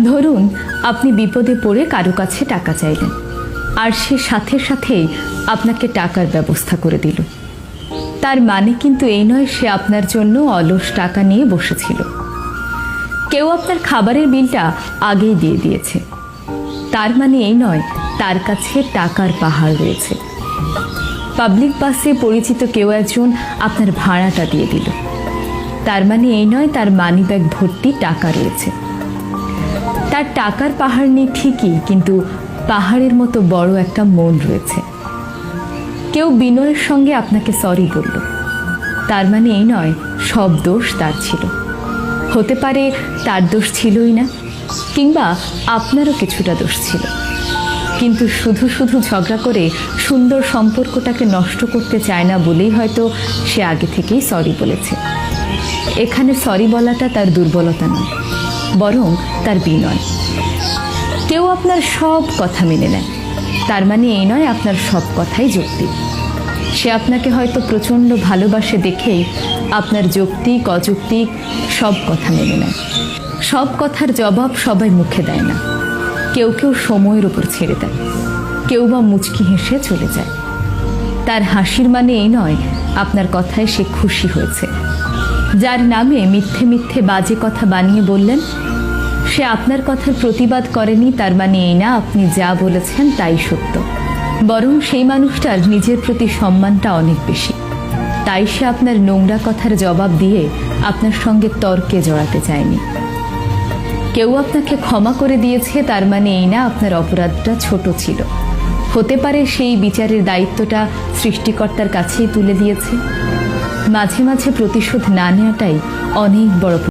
ধরুন আপনি বিপদে পড়ে কারো কাছে টাকা চাইলেন, আর সে সাথে সাথেই আপনাকে টাকার ব্যবস্থা করে দিল। তার মানে কিন্তু এই নয় সে আপনার জন্য অলস টাকা নিয়ে বসেছিল। কেউ আপনার খাবারের বিলটা আগেই দিয়ে দিয়েছে, তার মানে এই নয় তার কাছে টাকার পাহাড় রয়েছে। পাবলিক বাসে পরিচিত কেউ একজন আপনার ভাড়াটা দিয়ে দিল, তার মানে এই নয় তার মানিব্যাগ ভর্তি টাকা রয়েছে। তার টাকার পাহাড় নেই ঠিকই, কিন্তু পাহাড়ের মতো বড় একটা মন রয়েছে। কেউ বিনয়ের সঙ্গে আপনাকে সরি বলল, তার মানে এই নয় সব দোষ তার ছিল। হতে পারে তার দোষ ছিলই না, কিংবা আপনারও কিছুটা দোষ ছিল, কিন্তু শুধু শুধু ঝগড়া করে সুন্দর সম্পর্কটাকে নষ্ট করতে চায় না বলেই হয়তো সে আগে থেকেই সরি বলেছে। এখানে সরি বলাটা তার দুর্বলতা নয়, বরং তার বিনয়। কেউ আপনার সব কথা মেনে নেয়, তার মানে এই নয় আপনার সব কথাই যৌক্তিক। সে আপনাকে হয়তো প্রচণ্ড ভালোবাসে দেখেই আপনার যৌক্তিক অযৌক্তিক সব কথা মেনে নেয়। সব কথার জবাব সবাই মুখে দেয় না, কেউ কেউ সময়ের ওপর ছেড়ে দেয়, কেউ বা মুচকি হেসে চলে যায়। তার হাসির মানে এই নয় আপনার কথায় সে খুশি হয়েছে। যার নামে মিথ্যে মিথ্যে বাজে কথা বানিয়ে বললেন, সে আপনার কথার প্রতিবাদ করেনি, তার মানে এই না আপনি যা বলেছেন তাই সত্য। বরং সেই মানুষটার নিজের প্রতি সম্মানটা অনেক বেশি, তাই সে আপনার নোংরা কথার জবাব দিয়ে আপনার সঙ্গে তর্কে জড়াতে চায়নি। কেউ আপনাকে ক্ষমা করে দিয়েছে, তার মানে এই না আপনার অপরাধটা ছোট ছিল। হতে পারে সেই বিচারের দায়িত্বটা সৃষ্টিকর্তার কাছেই তুলে দিয়েছে। মাঝে মাঝে প্রতিশোধ না নেওয়াটাই অনেক বড়